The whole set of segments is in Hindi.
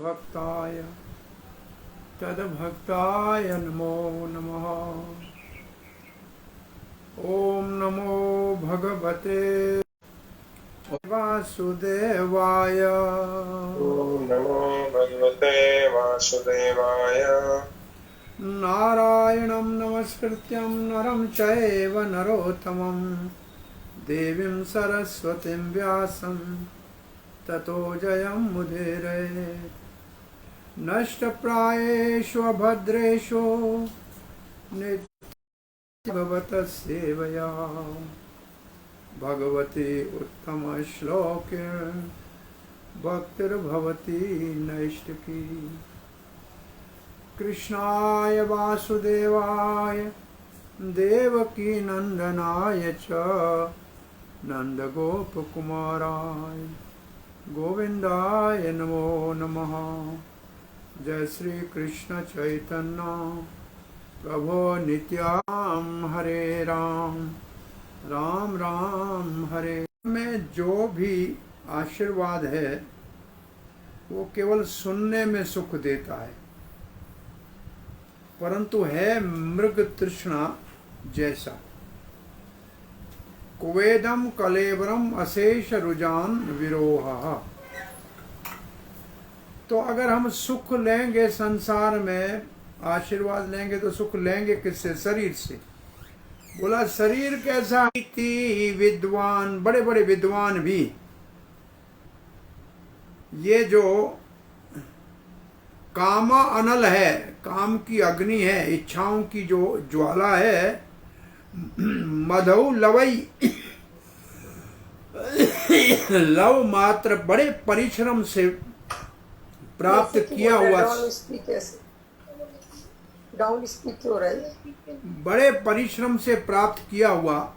भक्ताय तद्भक्ताय नमो नमः। ओम नमो भगवते वासुदेवाय। ओम नमो भगवते वासुदेवाय। नारायणं नमस्कृत्यं नरं चैव नरोत्तमं देवीं सरस्वतीं व्यासं ततो जयमुदीरयेत्। नष्टप्रायेषु अभद्रेषु नित्यं सेवया भगवती उत्तमश्लोके भक्तिर्भवती नैष्टिकी। कृष्णाय वासुदेवाय देवकी नंदनाय च नंदगोपकुमाराय गोविंदाय नमो नमः। जय श्री कृष्ण चैतन्य प्रभो नित्याम हरे राम राम राम हरे। में जो भी आशीर्वाद है वो केवल सुनने में सुख देता है, परंतु है मृग तृष्णा जैसा। कुवेदम कलेवरम अशेष रुजान विरोहा। तो अगर हम सुख लेंगे संसार में, आशीर्वाद लेंगे तो सुख लेंगे किससे? शरीर से। बोला शरीर कैसा? विद्वान, बड़े बड़े विद्वान भी ये जो कामा अनल है, काम की अग्नि है, इच्छाओं की जो ज्वाला है, मधु लवई लव मात्र बड़े परिश्रम से प्राप्त किया हुआ, डाउन स्पीक हो रहा है, बड़े परिश्रम से प्राप्त किया हुआ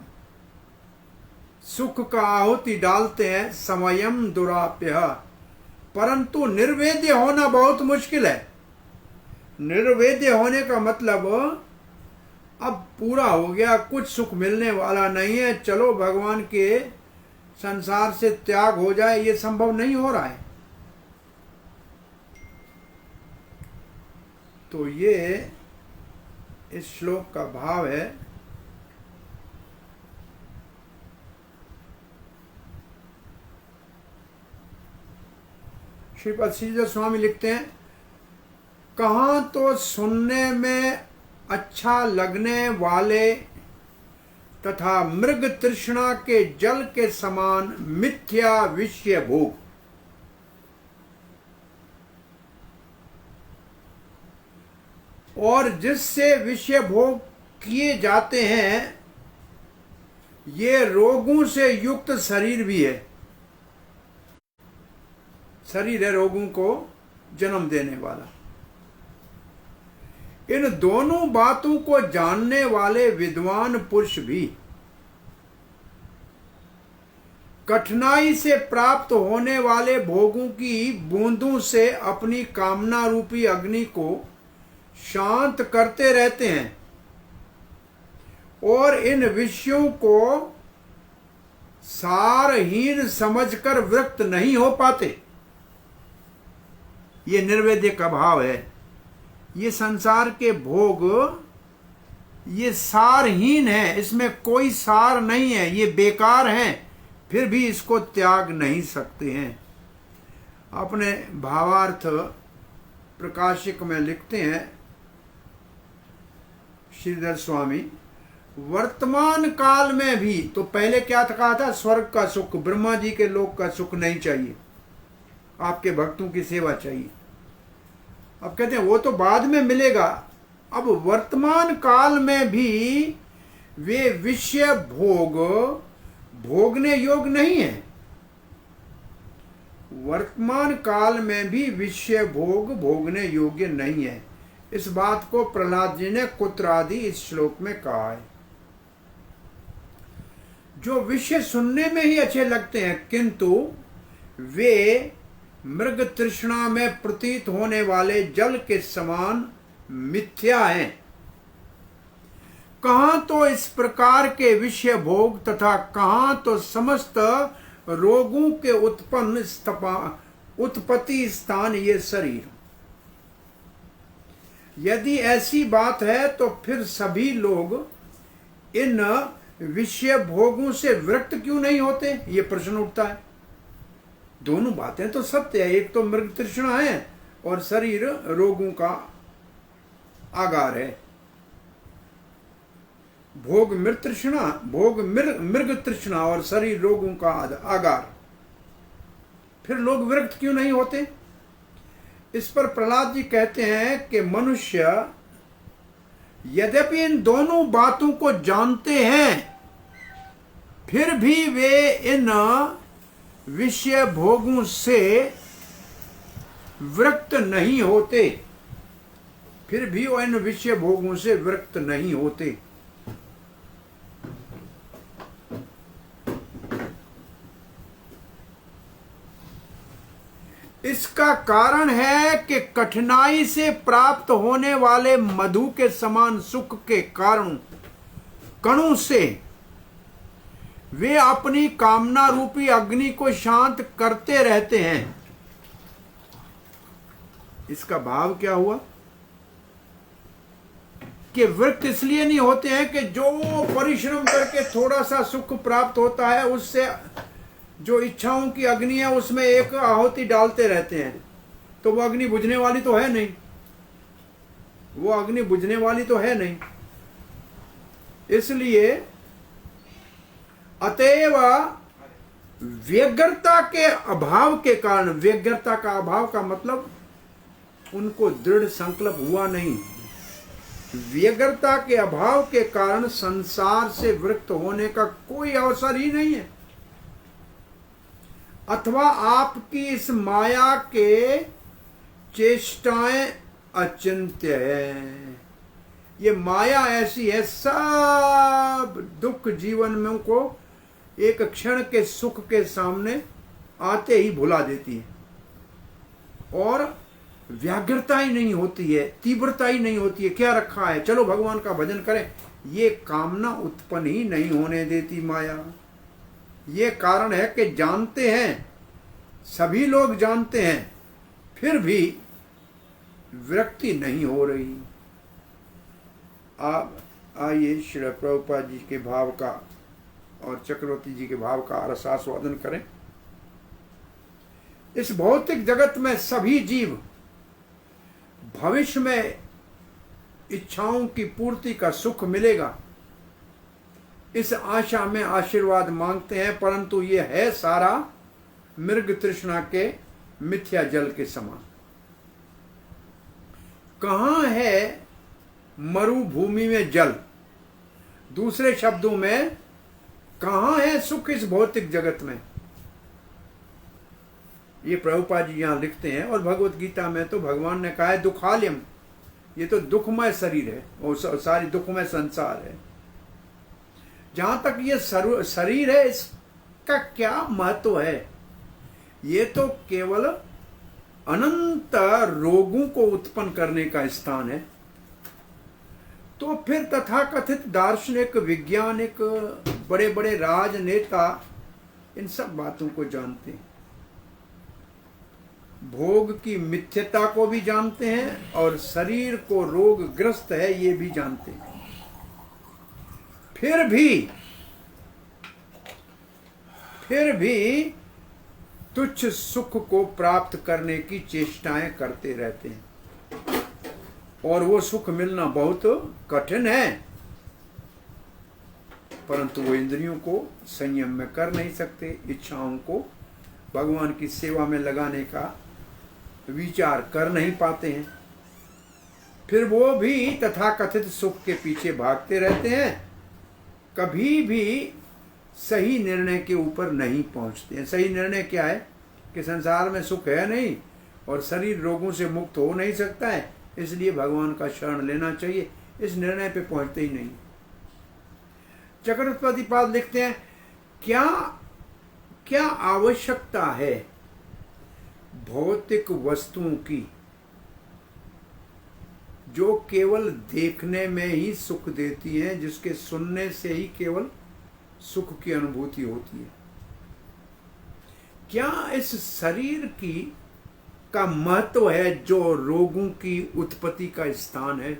सुख का आहुति डालते हैं समयम दुराप्य। परंतु निर्वेद्य होना बहुत मुश्किल है। निर्वेद्य होने का मतलब अब पूरा हो गया, कुछ सुख मिलने वाला नहीं है, चलो भगवान के संसार से त्याग हो जाए, ये संभव नहीं हो रहा है। तो ये इस श्लोक का भाव है। श्रीपद श्रीधर स्वामी लिखते हैं, कहाँ तो सुनने में अच्छा लगने वाले तथा मृग तृष्णा के जल के समान मिथ्या विषय भोग, और जिससे विषय भोग किए जाते हैं, ये रोगों से युक्त शरीर भी है। शरीर है रोगों को जन्म देने वाला। इन दोनों बातों को जानने वाले विद्वान पुरुष भी कठिनाई से प्राप्त होने वाले भोगों की बूंदों से अपनी कामना रूपी अग्नि को शांत करते रहते हैं और इन विषयों को सारहीन समझकर विरक्त नहीं हो पाते। ये निर्वेद्य का भाव है। ये संसार के भोग ये सारहीन है, इसमें कोई सार नहीं है, ये बेकार हैं, फिर भी इसको त्याग नहीं सकते हैं। अपने भावार्थ प्रकाशिक में लिखते हैं श्रीधर स्वामी, वर्तमान काल में भी, तो पहले क्या कहा था? स्वर्ग का सुख, ब्रह्मा जी के लोक का सुख नहीं चाहिए, आपके भक्तों की सेवा चाहिए। अब कहते हैं वो तो बाद में मिलेगा। अब वर्तमान काल में भी वे विषय भोग भोगने योग्य नहीं है। वर्तमान काल में भी विषय भोग भोगने योग्य नहीं है। इस बात को प्रहलाद जी ने कुत्र आदि इस श्लोक में कहा है। जो विषय सुनने में ही अच्छे लगते हैं, किंतु वे मृग तृष्णा में प्रतीत होने वाले जल के समान मिथ्या हैं। कहां तो इस प्रकार के विषय भोग तथा कहां तो समस्त रोगों के उत्पन्न उत्पत्ति स्थान ये शरीर। यदि ऐसी बात है तो फिर सभी लोग इन विषय भोगों से विरक्त क्यों नहीं होते, ये प्रश्न उठता है। दोनों बातें तो सत्य है, एक तो मृग तृष्णा है और शरीर रोगों का आगार है। भोग मृग तृष्णा और शरीर रोगों का आगार, फिर लोग विरक्त क्यों नहीं होते। इस पर प्रहलाद जी कहते हैं कि मनुष्य यद्यपि इन दोनों बातों को जानते हैं फिर भी वे इन विषय भोगों से विरक्त नहीं होते, फिर भी वो इन विषय भोगों से विरक्त नहीं होते। इसका कारण है कि कठिनाई से प्राप्त होने वाले मधु के समान सुख के कारण कणों से वे अपनी कामना रूपी अग्नि को शांत करते रहते हैं। इसका भाव क्या हुआ कि विरक्त इसलिए नहीं होते हैं कि जो परिश्रम करके थोड़ा सा सुख प्राप्त होता है उससे जो इच्छाओं की अग्नि है उसमें एक आहुति डालते रहते हैं, तो वो अग्नि बुझने वाली तो है नहीं, वो अग्नि बुझने वाली तो है नहीं। इसलिए अतएव व्यग्रता के अभाव के कारण, व्यग्रता का अभाव का मतलब उनको दृढ़ संकल्प हुआ नहीं, व्यग्रता के अभाव के कारण संसार से विरक्त होने का कोई अवसर ही नहीं है। अथवा आपकी इस माया के चेष्टाएं अचिंत्य है। ये माया ऐसी है, सब दुख जीवन में को एक क्षण के सुख के सामने आते ही भुला देती है और व्याग्रता ही नहीं होती है, तीव्रता ही नहीं होती है। क्या रखा है, चलो भगवान का भजन करें, ये कामना उत्पन्न ही नहीं होने देती माया। ये कारण है कि जानते हैं, सभी लोग जानते हैं, फिर भी विरक्ति नहीं हो रही। आप आइए श्री प्रभुपाद जी के भाव का और चक्रवर्ती जी के भाव का रसास्वादन करें। इस भौतिक जगत में सभी जीव भविष्य में इच्छाओं की पूर्ति का सुख मिलेगा, इस आशा में आशीर्वाद मांगते हैं, परंतु ये है सारा मृग तृष्णा के मिथ्या जल के समान। कहां है मरुभूमि में जल, दूसरे शब्दों में कहां है सुख इस भौतिक जगत में। ये प्रभुपाद जी यहां लिखते हैं और भगवत गीता में तो भगवान ने कहा है दुखालयम, ये तो दुखमय शरीर है और सारी दुखमय संसार है। जहां तक ये शरीर है इसका क्या महत्व है, ये तो केवल अनंत रोगों को उत्पन्न करने का स्थान है। तो फिर तथाकथित दार्शनिक, वैज्ञानिक, बड़े बड़े राजनेता इन सब बातों को जानते हैं, भोग की मिथ्यता को भी जानते हैं और शरीर को रोगग्रस्त है ये भी जानते हैं, फिर भी तुच्छ सुख को प्राप्त करने की चेष्टाएं करते रहते हैं और वो सुख मिलना बहुत कठिन है, परंतु वो इंद्रियों को संयम में कर नहीं सकते, इच्छाओं को भगवान की सेवा में लगाने का विचार कर नहीं पाते हैं, फिर वो भी तथाकथित सुख के पीछे भागते रहते हैं, कभी भी सही निर्णय के ऊपर नहीं पहुंचते हैं। सही निर्णय क्या है कि संसार में सुख है नहीं और शरीर रोगों से मुक्त हो नहीं सकता है, इसलिए भगवान का शरण लेना चाहिए, इस निर्णय पे पहुंचते ही नहीं। चक्रवर्ती पाद लिखते हैं क्या आवश्यकता है भौतिक वस्तुओं की जो केवल देखने में ही सुख देती हैं, जिसके सुनने से ही केवल सुख की अनुभूति होती है। क्या इस शरीर की का महत्व है जो रोगों की उत्पत्ति का स्थान है।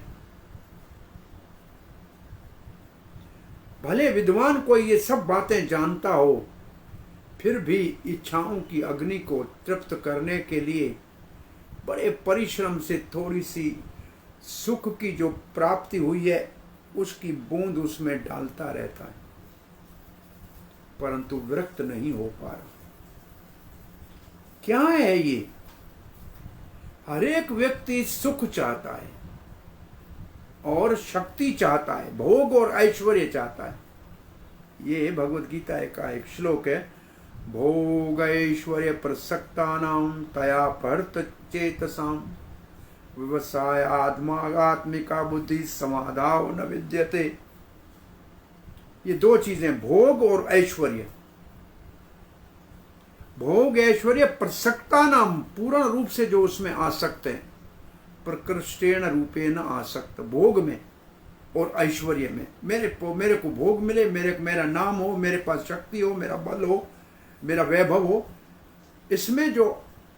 भले विद्वान कोई ये सब बातें जानता हो, फिर भी इच्छाओं की अग्नि को तृप्त करने के लिए बड़े परिश्रम से थोड़ी सी सुख की जो प्राप्ति हुई है उसकी बूंद उसमें डालता रहता है, परंतु विरक्त नहीं हो पा रहा। क्या है ये? हर एक व्यक्ति सुख चाहता है और शक्ति चाहता है, भोग और ऐश्वर्य चाहता है। ये भगवत गीता का एक श्लोक है, भोग ऐश्वर्य प्रसक्तानां तया परत चेतसाम व्यवसाय आत्मिका बुद्धि समाधाव न विद्यते। ये दो चीजें, भोग और ऐश्वर्य। भोग ऐश्वर्य प्रसक्तानां, पूर्ण रूप से जो उसमें आसक्त है, प्रकृष्टेन रूपेण आसक्त, भोग में और ऐश्वर्य में। मेरे को भोग मिले, मेरा नाम हो, मेरे पास शक्ति हो, मेरा बल हो, मेरा वैभव हो, इसमें जो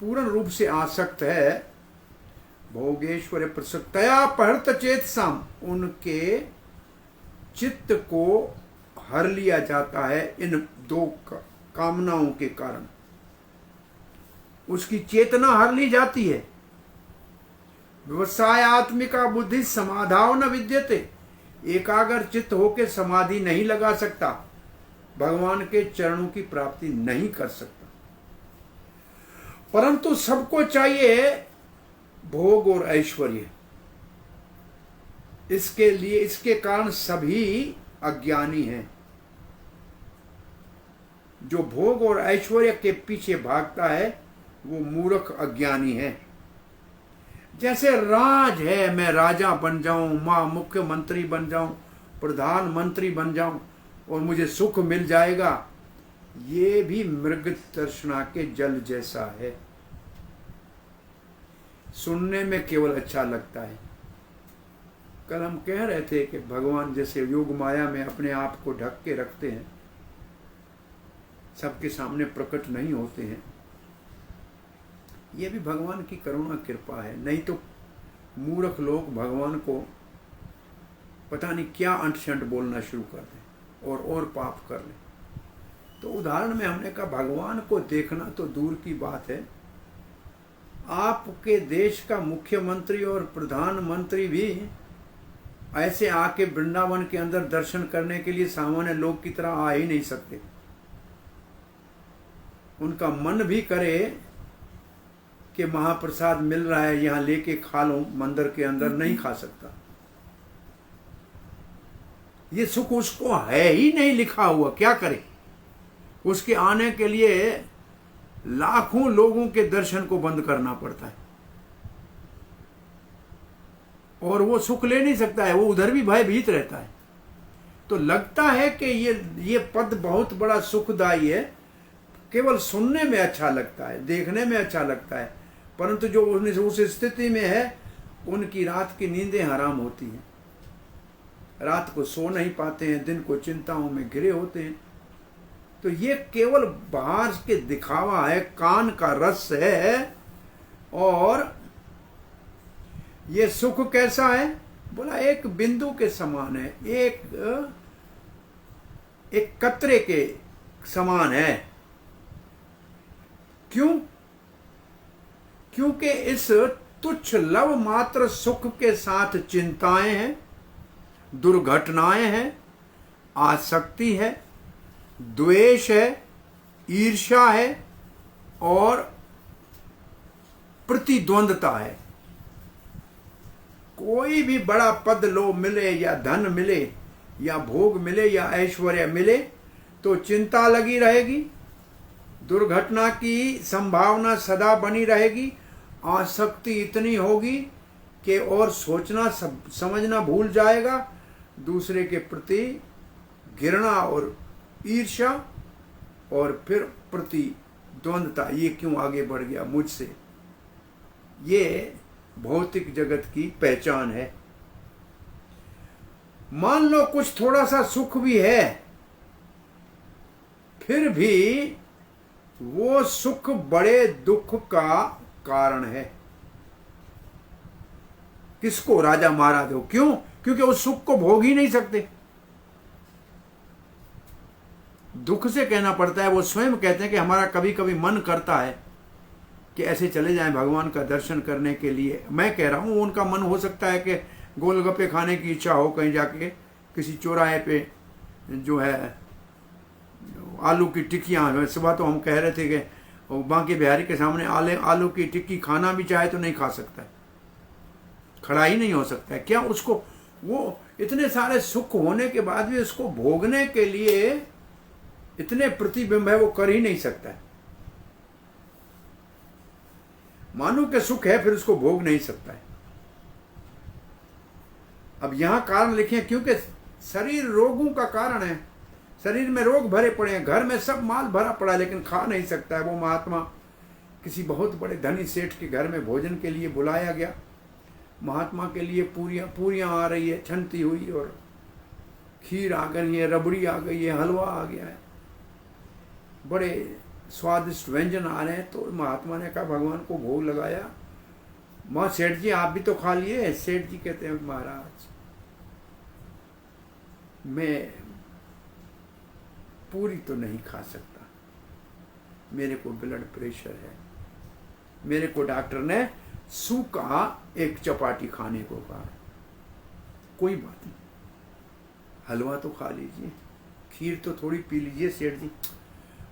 पूर्ण रूप से आसक्त है, भोगेश्वर्य प्रसक्तया परत चेतसाम, उनके चित्त को हर लिया जाता है इन दो कामनाओं के कारण। उसकी चेतना हर ली जाती है। व्यवसाय आत्मिका बुद्धि समाधाव न विद्यते, एकाग्र चित्त होके समाधि नहीं लगा सकता, भगवान के चरणों की प्राप्ति नहीं कर सकता। परंतु सबको चाहिए भोग और ऐश्वर्य। इसके कारण सभी अज्ञानी हैं। जो भोग और ऐश्वर्य के पीछे भागता है वो मूर्ख अज्ञानी है। जैसे राज है, मैं राजा बन जाऊं, मां मुख्यमंत्री बन जाऊं, प्रधानमंत्री बन जाऊं और मुझे सुख मिल जाएगा, ये भी मृग तृष्णा के जल जैसा है। सुनने में केवल अच्छा लगता है। कल हम कह रहे थे कि भगवान जैसे योग माया में अपने आप को ढक के रखते हैं, सबके सामने प्रकट नहीं होते हैं, ये भी भगवान की करुणा कृपा है। नहीं तो मूर्ख लोग भगवान को पता नहीं क्या अंट शंट बोलना शुरू कर दें और पाप कर लें। तो उदाहरण में हमने कहा भगवान को देखना तो दूर की बात है, आपके देश का मुख्यमंत्री और प्रधानमंत्री भी ऐसे आके वृंदावन के अंदर दर्शन करने के लिए सामान्य लोग की तरह आ ही नहीं सकते। उनका मन भी करे कि महाप्रसाद मिल रहा है यहां लेके खा लो, मंदिर के अंदर नहीं खा सकता। ये सुख उसको है ही नहीं लिखा हुआ, क्या करे? उसके आने के लिए लाखों लोगों के दर्शन को बंद करना पड़ता है और वो सुख ले नहीं सकता है, वो उधर भी भयभीत रहता है। तो लगता है कि ये पद बहुत बड़ा सुखदायी है, केवल सुनने में अच्छा लगता है, देखने में अच्छा लगता है, परंतु जो उस स्थिति में है उनकी रात की नींदें हराम होती हैं, रात को सो नहीं पाते हैं, दिन को चिंताओं में घिरे होते हैं। तो ये केवल बाहर के दिखावा है, कान का रस है। और ये सुख कैसा है? बोला एक बिंदु के समान है, एक कतरे के समान है। क्यों? क्योंकि इस तुच्छ लव मात्र सुख के साथ चिंताएं हैं, दुर्घटनाएं हैं, आसक्ति है, द्वेष है, ईर्ष्या है और प्रतिद्वंद्वता है। कोई भी बड़ा पद लो मिले या धन मिले या भोग मिले या ऐश्वर्य मिले तो चिंता लगी रहेगी, दुर्घटना की संभावना सदा बनी रहेगी, आसक्ति इतनी होगी कि और सोचना समझना भूल जाएगा, दूसरे के प्रति घृणा और ईर्ष्या और फिर प्रतिद्वंद्वता, ये क्यों आगे बढ़ गया मुझसे। ये भौतिक जगत की पहचान है। मान लो कुछ थोड़ा सा सुख भी है, फिर भी वो सुख बड़े दुख का कारण है। किसको राजा महाराज हो? क्यों? क्योंकि उस सुख को भोग ही नहीं सकते। दुख से कहना पड़ता है। वो स्वयं कहते हैं कि हमारा कभी कभी मन करता है कि ऐसे चले जाएं भगवान का दर्शन करने के लिए। मैं कह रहा हूं उनका मन हो सकता है कि गोलगप्पे खाने की इच्छा हो, कहीं जाके किसी चौराहे पे जो है आलू की टिक्कियाँ। सुबह तो हम कह रहे थे कि बांके बिहारी के सामने आलू की टिक्की खाना भी चाहे तो नहीं खा सकता है, खड़ा ही नहीं हो सकता है। क्या उसको, वो इतने सारे सुख होने के बाद भी उसको भोगने के लिए इतने प्रतिबिंब है, वो कर ही नहीं सकता है। मानो के सुख है फिर उसको भोग नहीं सकता है। अब यहां कारण लिखे क्योंकि शरीर रोगों का कारण है। शरीर में रोग भरे पड़े हैं, घर में सब माल भरा पड़ा है लेकिन खा नहीं सकता है। वो महात्मा किसी बहुत बड़े धनी सेठ के घर में भोजन के लिए बुलाया गया। महात्मा के लिए पूरियां आ रही है छनती हुई, और खीर आ गई है, रबड़ी आ गई है, हलवा आ गया है, बड़े स्वादिष्ट व्यंजन आ रहे हैं। तो महात्मा ने कहा भगवान को भोग लगाया। माँ सेठ जी आप भी तो खा लिए। सेठ जी कहते हैं महाराज मैं पूरी तो नहीं खा सकता, मेरे को ब्लड प्रेशर है। मेरे को डॉक्टर ने सूखा एक चपाटी खाने को कहा। कोई बात नहीं, हलवा तो खा लीजिए, खीर तो थोड़ी पी लीजिए। सेठ जी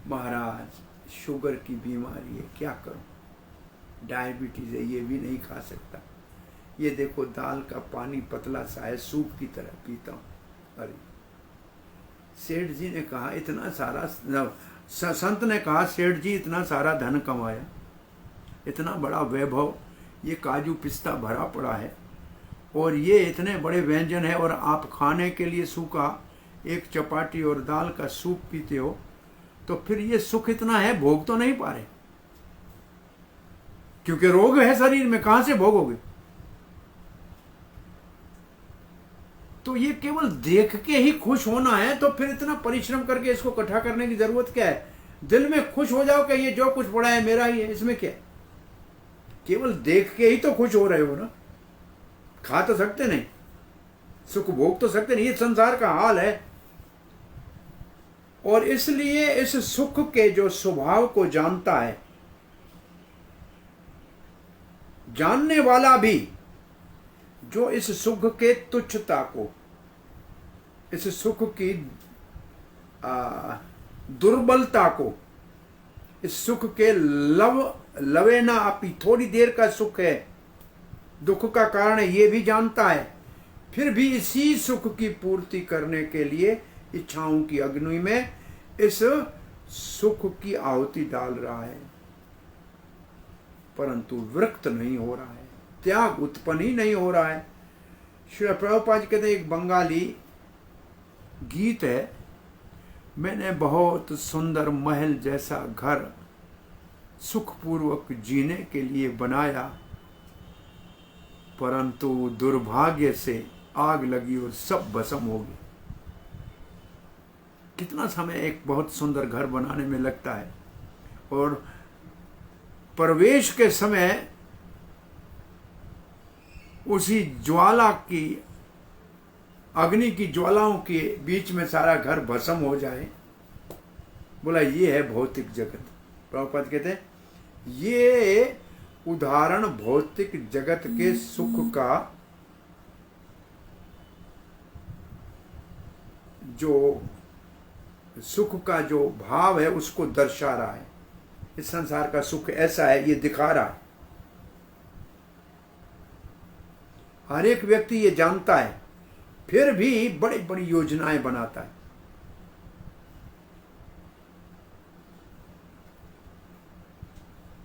महाराज शुगर की बीमारी है, क्या करूं, डायबिटीज है, ये भी नहीं खा सकता। ये देखो दाल का पानी पतला सा है, सूप की तरह पीता हूं। अरे सेठ जी ने कहा इतना सारा, संत ने कहा सेठ जी इतना सारा धन कमाया, इतना बड़ा वैभव, ये काजू पिस्ता भरा पड़ा है और ये इतने बड़े व्यंजन है, और आप खाने के लिए सूखा एक चपाटी और दाल का सूप पीते हो, तो फिर ये सुख इतना है, भोग तो नहीं पा रहे, क्योंकि रोग है शरीर में, कहां से भोगोगे। तो ये केवल देख के ही खुश होना है, तो फिर इतना परिश्रम करके इसको इकट्ठा करने की जरूरत क्या है। दिल में खुश हो जाओ कि ये जो कुछ पड़ा है मेरा ही है, इसमें क्या है। केवल देख के ही तो खुश हो रहे हो ना, खा तो सकते नहीं, सुख भोग तो सकते नहीं। ये संसार का हाल है। और इसलिए इस सुख के जो स्वभाव को जानता है, जानने वाला भी जो इस सुख के तुच्छता को, इस सुख की दुर्बलता को, इस सुख के लवेना अपी, थोड़ी देर का सुख है, दुख का कारण है, ये भी जानता है। फिर भी इसी सुख की पूर्ति करने के लिए इच्छाओं की अग्नि में इस सुख की आहुति डाल रहा है, परंतु विरक्त नहीं हो रहा है, त्याग उत्पन्न ही नहीं हो रहा है। श्री प्रभुपाद जी कहते हैं, एक बंगाली गीत है, मैंने बहुत सुंदर महल जैसा घर सुखपूर्वक जीने के लिए बनाया, परंतु दुर्भाग्य से आग लगी और सब भस्म हो गई। कितना समय एक बहुत सुंदर घर बनाने में लगता है, और प्रवेश के समय उसी ज्वाला की, अग्नि की ज्वालाओं के बीच में सारा घर भस्म हो जाए। बोला ये है भौतिक जगत। प्रभुपाद कहते हैं ये उदाहरण भौतिक जगत के सुख का जो भाव है उसको दर्शा रहा है। इस संसार का सुख ऐसा है, ये दिखा रहा है। हर एक व्यक्ति ये जानता है, फिर भी बड़ी बड़ी योजनाएं बनाता है।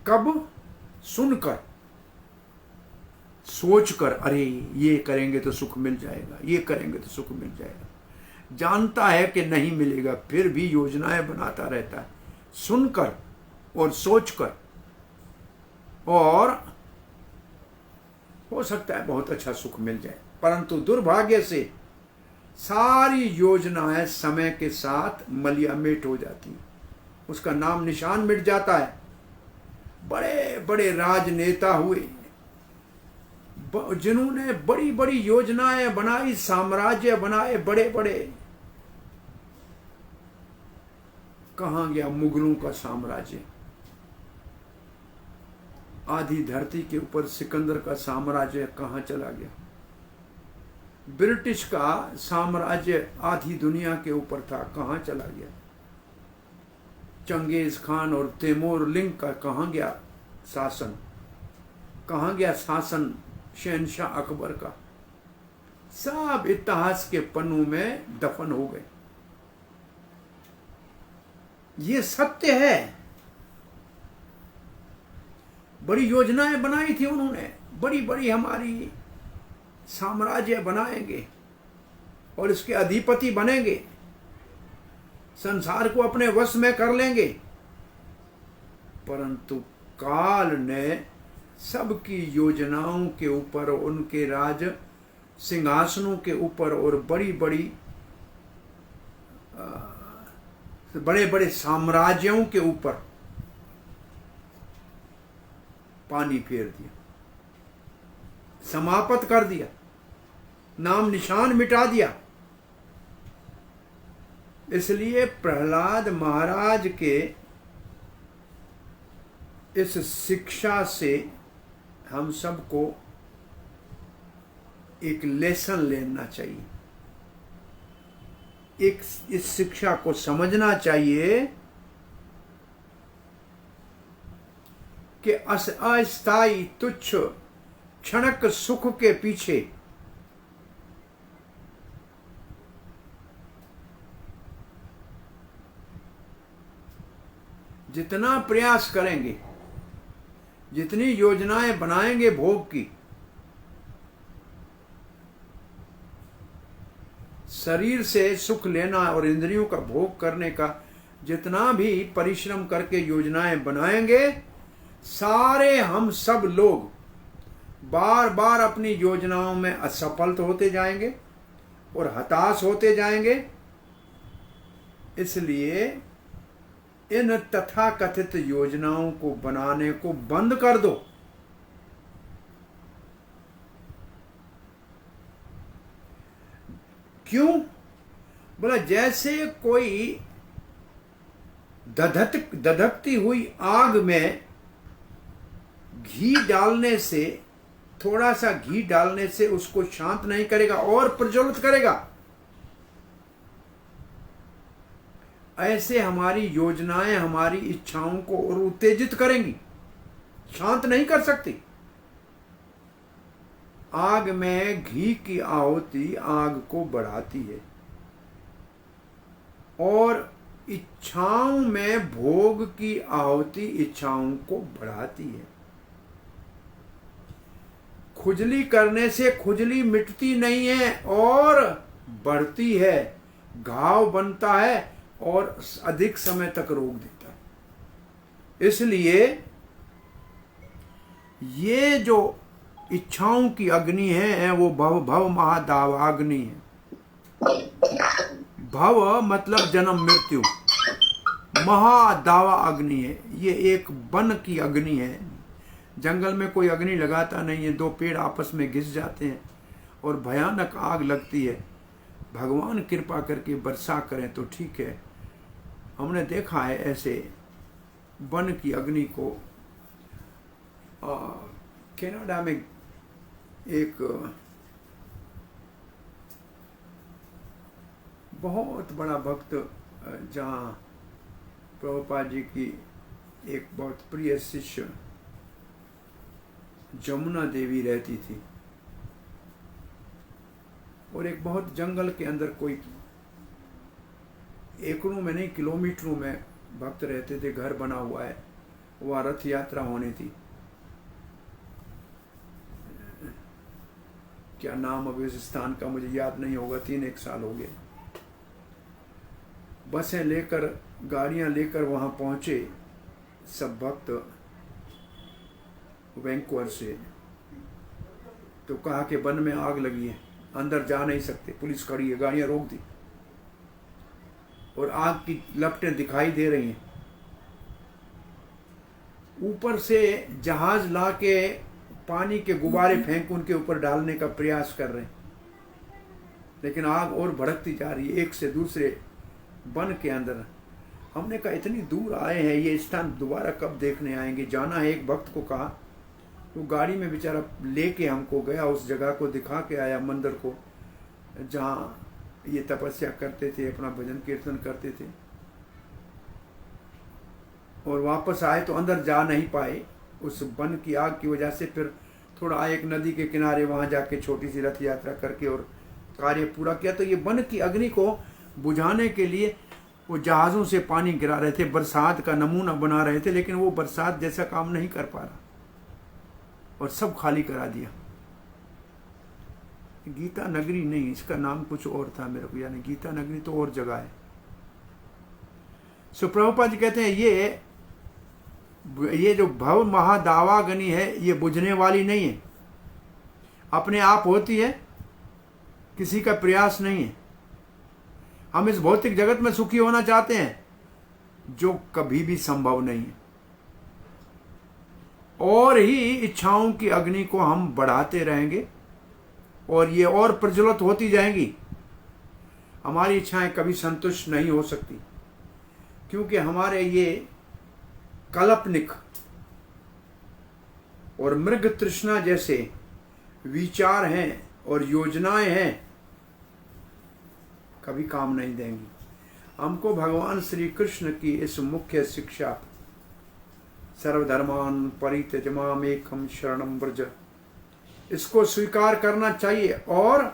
कब? सुनकर, सोचकर, अरे ये करेंगे तो सुख मिल जाएगा, ये करेंगे तो सुख मिल जाएगा। जानता है कि नहीं मिलेगा, फिर भी योजनाएं बनाता रहता है, सुनकर और सोचकर। और हो सकता है बहुत अच्छा सुख मिल जाए, परंतु दुर्भाग्य से सारी योजनाएं समय के साथ मलियामेट हो जाती हैं, उसका नाम निशान मिट जाता है। बड़े बड़े राजनेता हुए, जिन्होंने बड़ी बड़ी योजनाएं बनाई, साम्राज्य बनाए बड़े बड़े। कहां गया मुगलों का साम्राज्य? आधी धरती के ऊपर सिकंदर का साम्राज्य कहां चला गया? ब्रिटिश का साम्राज्य आधी दुनिया के ऊपर था, कहां चला गया? चंगेज खान और तैमूर लिंग का कहां गया शासन? कहां गया शासन शहनशाह अकबर का? सब इतिहास के पन्नों में दफन हो गए। ये सत्य है। बड़ी योजनाएं बनाई थी उन्होंने, बड़ी बड़ी हमारी साम्राज्य बनाएंगे और इसके अधिपति बनेंगे, संसार को अपने वश में कर लेंगे। परंतु काल ने सबकी योजनाओं के ऊपर, उनके राज सिंहासनों के ऊपर और बड़ी बड़ी बड़े बड़े साम्राज्यों के ऊपर पानी फेर दिया, समाप्त कर दिया, नाम निशान मिटा दिया। इसलिए प्रहलाद महाराज के इस शिक्षा से हम सबको एक लेसन लेना चाहिए, एक इस शिक्षा को समझना चाहिए कि अस्थायी तुच्छ क्षणिक सुख के पीछे जितना प्रयास करेंगे, जितनी योजनाएं बनाएंगे भोग की, शरीर से सुख लेना और इंद्रियों का भोग करने का जितना भी परिश्रम करके योजनाएं बनाएंगे, सारे हम सब लोग बार बार अपनी योजनाओं में असफल होते जाएंगे और हताश होते जाएंगे। इसलिए इन तथाकथित योजनाओं को बनाने को बंद कर दो। क्यों? बोला जैसे कोई धधकती हुई आग में घी डालने से, थोड़ा सा घी डालने से उसको शांत नहीं करेगा और प्रज्वलित करेगा, ऐसे हमारी योजनाएं हमारी इच्छाओं को और उत्तेजित करेंगी, शांत नहीं कर सकती। आग में घी की आहुति आग को बढ़ाती है और इच्छाओं में भोग की आहुति इच्छाओं को बढ़ाती है। खुजली करने से खुजली मिटती नहीं है और बढ़ती है, घाव बनता है और अधिक समय तक रोक देता है। इसलिए ये जो इच्छाओं की अग्नि है वो भव महादावाग्नि है। भव मतलब जन्म मृत्यु, महादावा अग्नि है। ये एक वन की अग्नि है। जंगल में कोई अग्नि लगाता नहीं है, दो पेड़ आपस में घिस जाते हैं और भयानक आग लगती है। भगवान कृपा करके वर्षा करें तो ठीक है। हमने देखा है ऐसे वन की अग्नि को। कनाडा में एक बहुत बड़ा भक्त, जहाँ प्रभुपाद जी की एक बहुत प्रिय शिष्य जमुना देवी रहती थी, और एक बहुत जंगल के अंदर, कोई एकड़ों में नहीं किलोमीटरों में भक्त रहते थे। घर बना हुआ है, वहाँ रथ यात्रा होनी थी। क्या नाम अब इस स्थान का मुझे याद नहीं होगा, 3-1 साल हो गए। बसें लेकर, गाड़ियां लेकर वहां पहुंचे सब भक्त वैंकूवर से। तो कहा कि वन में आग लगी है, अंदर जा नहीं सकते, पुलिस खड़ी है, गाड़ियां रोक दी और आग की लपटें दिखाई दे रही हैं। ऊपर से जहाज ला के पानी के गुब्बारे फेंक उनके ऊपर डालने का प्रयास कर रहे हैं, लेकिन आग और भड़कती जा रही है एक से दूसरे वन के अंदर। हमने कहा इतनी दूर आए हैं, ये स्थान दोबारा कब देखने आएंगे, जाना है। एक भक्त को कहा, तो गाड़ी में बेचारा लेके हमको गया, उस जगह को दिखा के आया, मंदिर को जहाँ ये तपस्या करते थे, अपना भजन कीर्तन करते थे। और वापस आए तो अंदर जा नहीं पाए उस वन की आग की वजह से। फिर थोड़ा एक नदी के किनारे वहाँ जाके छोटी सी रथ यात्रा करके और कार्य पूरा किया। तो ये वन की अग्नि को बुझाने के लिए वो जहाज़ों से पानी गिरा रहे थे, बरसात का नमूना बना रहे थे, लेकिन वो बरसात जैसा काम नहीं कर पा रहा और सब खाली करा दिया। गीता नगरी नहीं, इसका नाम कुछ और था मेरे को, यानी गीता नगरी तो और जगह है। सो प्रभुपाद जी कहते हैं ये जो भव महादावाग्नि है ये बुझने वाली नहीं है, अपने आप होती है, किसी का प्रयास नहीं है। हम इस भौतिक जगत में सुखी होना चाहते हैं जो कभी भी संभव नहीं है, और ही इच्छाओं की अग्नि को हम बढ़ाते रहेंगे और ये और प्रज्वलित होती जाएंगी। हमारी इच्छाएं कभी संतुष्ट नहीं हो सकती, क्योंकि हमारे ये काल्पनिक और मृग तृष्णा जैसे विचार हैं और योजनाएं हैं, कभी काम नहीं देंगी। हमको भगवान श्री कृष्ण की इस मुख्य शिक्षा सर्वधर्मान परित्यज मामेकं शरणं व्रज, इसको स्वीकार करना चाहिए और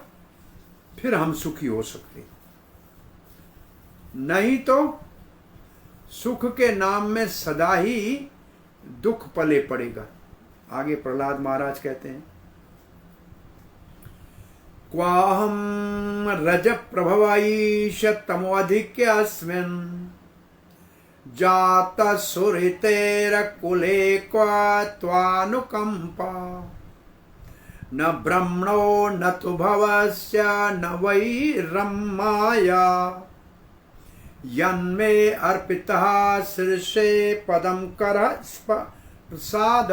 फिर हम सुखी हो सकते। नहीं तो सुख के नाम में सदा ही दुख पले पड़ेगा। आगे प्रहलाद महाराज कहते हैं, क्वाहम रज प्रभवाईश तमोधिक्यस्मिन् जात सुरितेर कुले क्वा त्वानुकंपा न ब्रह्मणो न तु भवस्य न वै रम्माया यन्मे अर्पितः शीर्षे पदम कर प्रसाद।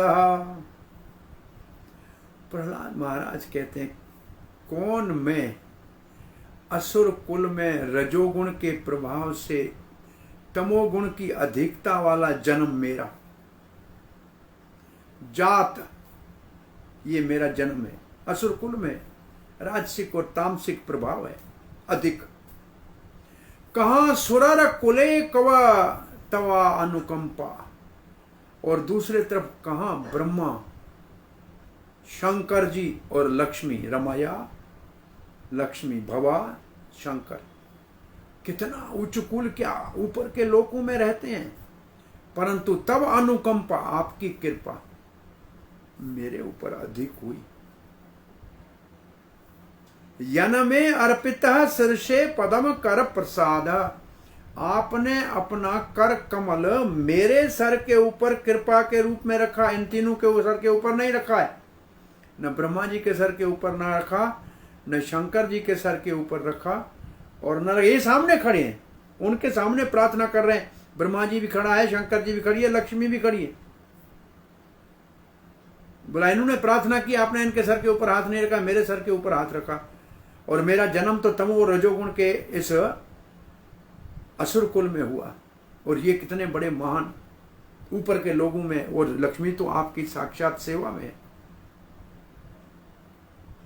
प्रहलाद महाराज कहते हैं, कौन मैं असुर कुल में रजोगुण के प्रभाव से तमोगुण की अधिकता वाला जन्म मेरा, जात ये मेरा जन्म है। असुर कुल में राजसिक और तामसिक प्रभाव है अधिक। कहाँ सुरर कुले कवा तवा अनुकंपा, और दूसरे तरफ कहाँ ब्रह्मा शंकर जी और लक्ष्मी, रमाया लक्ष्मी भवा शंकर, कितना उच्च कुल, क्या ऊपर के लोकों में रहते हैं, परंतु तब अनुकंपा आपकी कृपा मेरे ऊपर अधिक हुई। यन में अर्पितः शीर्षे पदम कर प्रसाद, आपने अपना कर कमल मेरे सर के ऊपर कृपा के रूप में रखा। इन तीनों के सर के ऊपर नहीं रखा है, न ब्रह्मा जी के सर के ऊपर न रखा, न शंकर जी के सर के ऊपर रखा, और न ये सामने खड़े हैं, उनके सामने प्रार्थना कर रहे हैं। ब्रह्मा जी भी खड़ा है, शंकर जी भी खड़ी है, लक्ष्मी भी खड़ी है। बोला इन्होंने प्रार्थना की, आपने इनके सर के ऊपर हाथ नहीं रखा, मेरे सर के ऊपर हाथ रखा। और मेरा जन्म तो तमो और रजोगुण के इस असुर कुल में हुआ, और ये कितने बड़े महान ऊपर के लोगों में, और लक्ष्मी तो आपकी साक्षात सेवा में है।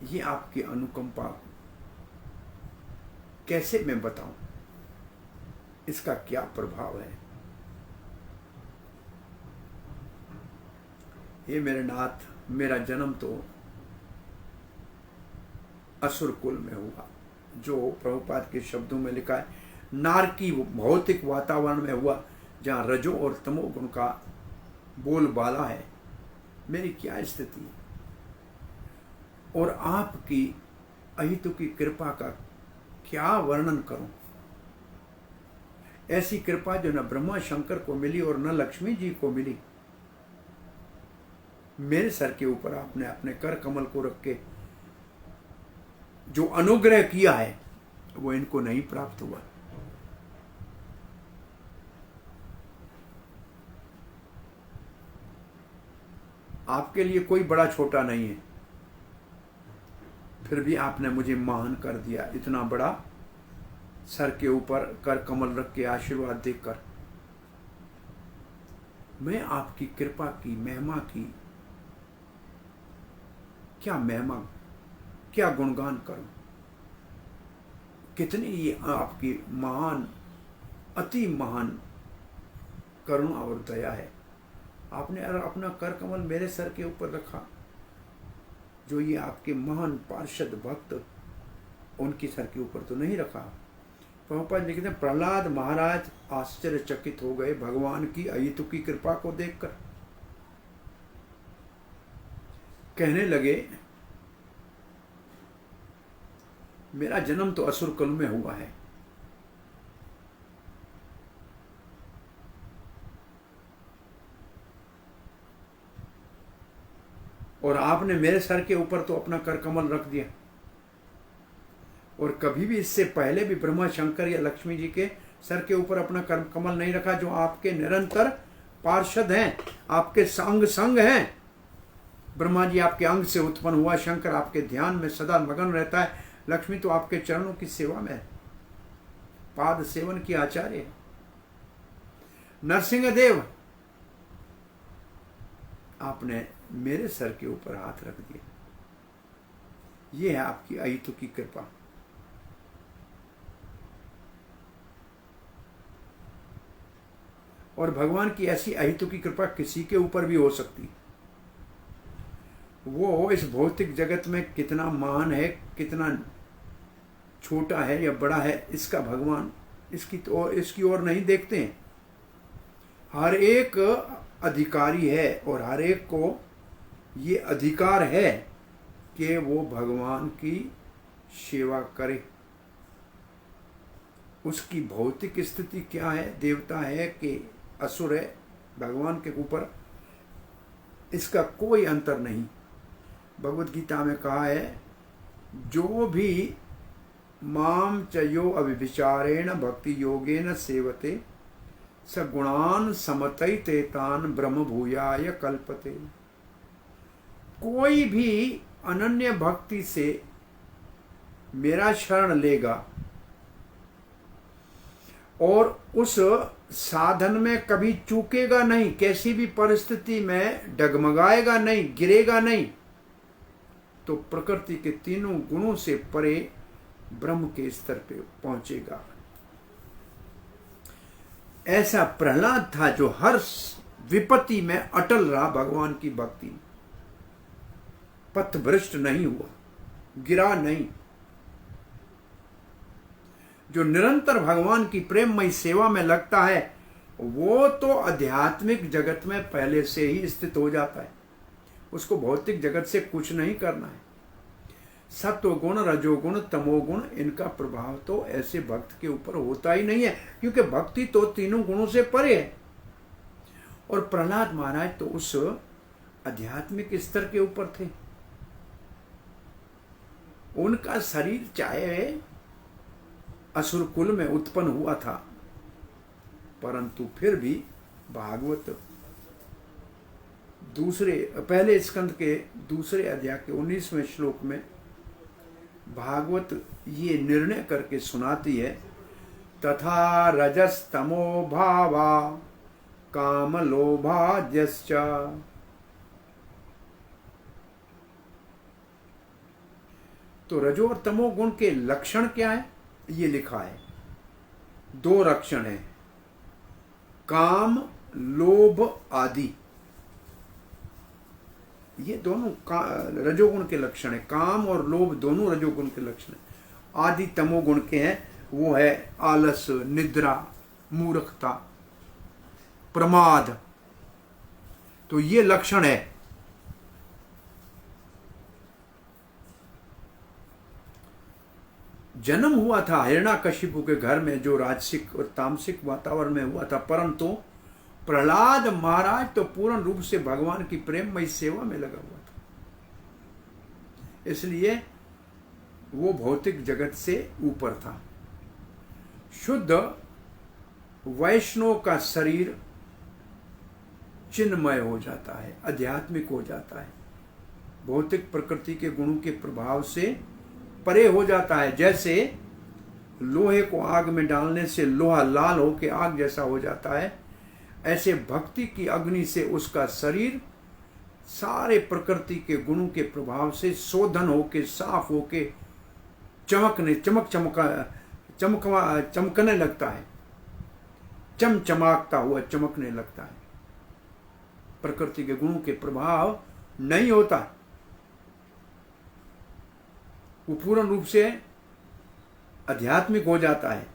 ये आपकी अनुकंपा कैसे मैं बताऊं, इसका क्या प्रभाव है। ये मेरे नाथ, मेरा जन्म तो असुर कुल में हुआ, जो प्रभुपाद के शब्दों में लिखा है, नारकी भौतिक वातावरण में हुआ, जहाँ रजो और तमो गुण का बोलबाला है। मेरी क्या स्थिति है, और आपकी अहितु की कृपा का क्या वर्णन करूं। ऐसी कृपा जो न ब्रह्मा शंकर को मिली और न लक्ष्मी जी को मिली। मेरे सर के ऊपर आपने अपने कर कमल को रख के जो अनुग्रह किया है, वो इनको नहीं प्राप्त हुआ। आपके लिए कोई बड़ा छोटा नहीं है, फिर भी आपने मुझे महान कर दिया, इतना बड़ा सर के ऊपर कर कमल रख के आशीर्वाद देकर। मैं आपकी कृपा की महिमा की क्या महिमा, क्या गुणगान करूं, कितनी ये आपकी महान, अति महान करुणा और दया है। आपने अपना कर कमल मेरे सर के ऊपर रखा, जो ये आपके महान पार्षद भक्त उनके सर के ऊपर तो नहीं रखा। प्रभुपाद लिखते हैं, प्रहलाद महाराज आश्चर्यचकित हो गए भगवान की अहेतुकी कृपा को देखकर। कहने लगे, मेरा जन्म तो असुर कुल में हुआ है, और आपने मेरे सर के ऊपर तो अपना कर कमल रख दिया, और कभी भी इससे पहले भी ब्रह्मा शंकर या लक्ष्मी जी के सर के ऊपर अपना कर कमल नहीं रखा, जो आपके निरंतर पार्षद हैं, आपके संग संग हैं। ब्रह्मा जी आपके अंग से उत्पन्न हुआ, शंकर आपके ध्यान में सदा मगन रहता है, लक्ष्मी तो आपके चरणों की सेवा में है, पाद सेवन की आचार्य है। नरसिंह देव, आपने मेरे सर के ऊपर हाथ रख दिया, ये है आपकी अहेतुकी कृपा। और भगवान की ऐसी अहेतुकी कृपा किसी के ऊपर भी हो सकती। वो इस भौतिक जगत में कितना महान है, कितना छोटा है या बड़ा है, इसका भगवान इसकी ओर नहीं देखते हैं। हर एक अधिकारी है और हर एक को ये अधिकार है कि वो भगवान की सेवा करे। उसकी भौतिक स्थिति क्या है, देवता है कि असुर है, भगवान के ऊपर इसका कोई अंतर नहीं। भगवत गीता में कहा है, जो भी माम चयो अभिविचारेण भक्ति योगेन सेवते स गुणान समतैते तान ब्रह्म भूयाय कल्पते। कोई भी अनन्य भक्ति से मेरा शरण लेगा और उस साधन में कभी चूकेगा नहीं, कैसी भी परिस्थिति में डगमगाएगा नहीं, गिरेगा नहीं, तो प्रकृति के तीनों गुणों से परे ब्रह्म के स्तर पे पहुंचेगा। ऐसा प्रहलाद था जो हर विपत्ति में अटल रहा भगवान की भक्ति, पथभ्रष्ट नहीं हुआ, गिरा नहीं। जो निरंतर भगवान की प्रेममयी सेवा में लगता है, वो तो आध्यात्मिक जगत में पहले से ही स्थित हो जाता है। उसको भौतिक जगत से कुछ नहीं करना है। सत्वगुण, रजोगुण, तमोगुण, इनका प्रभाव तो ऐसे भक्त के ऊपर होता ही नहीं है, क्योंकि भक्ति तो तीनों गुणों से परे है। और प्रहलाद महाराज तो उस आध्यात्मिक स्तर के ऊपर थे। उनका शरीर चाहे असुर कुल में उत्पन्न हुआ था, परंतु फिर भी भागवत पहले स्कंद के दूसरे अध्याय के 19वें श्लोक में भागवत ये निर्णय करके सुनाती है, तथा रजस्तमो भावा काम लोभाद्यश्च। तो रजो और तमो गुण के लक्षण क्या है, ये लिखा है। 2 लक्षण है, काम, लोभ आदि। ये दोनों रजोगुण के लक्षण है। काम और लोभ दोनों रजोगुण के लक्षण है। आदि तमोगुण के हैं, वो है आलस, निद्रा, मूर्खता, प्रमाद। तो ये लक्षण है। जन्म हुआ था हिरण्याकशिपु के घर में, जो राजसिक और तामसिक वातावरण में हुआ था, परंतु प्रहलाद महाराज तो पूर्ण रूप से भगवान की प्रेममयी सेवा में लगा हुआ था, इसलिए वो भौतिक जगत से ऊपर था। शुद्ध वैष्णव का शरीर चिन्मय हो जाता है, आध्यात्मिक हो जाता है, भौतिक प्रकृति के गुणों के प्रभाव से परे हो जाता है। जैसे लोहे को आग में डालने से लोहा लाल होकर आग जैसा हो जाता है, ऐसे भक्ति की अग्नि से उसका शरीर सारे प्रकृति के गुणों के प्रभाव से शोधन होके, साफ होके चमकने लगता है, चमचमाकता हुआ चमकने लगता है। प्रकृति के गुणों के प्रभाव नहीं होता, वो पूर्ण रूप से आध्यात्मिक हो जाता है।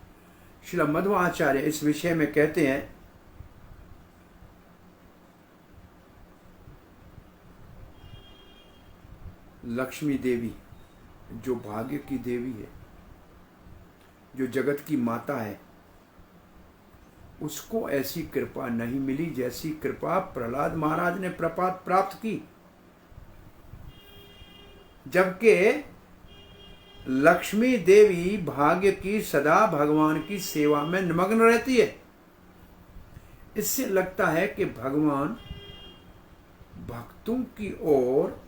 श्रील मध्वाचार्य इस विषय में कहते हैं, लक्ष्मी देवी जो भाग्य की देवी है, जो जगत की माता है, उसको ऐसी कृपा नहीं मिली जैसी कृपा प्रहलाद महाराज ने प्राप्त की। जबकि लक्ष्मी देवी भाग्य की सदा भगवान की सेवा में निमग्न रहती है। इससे लगता है कि भगवान भक्तों की ओर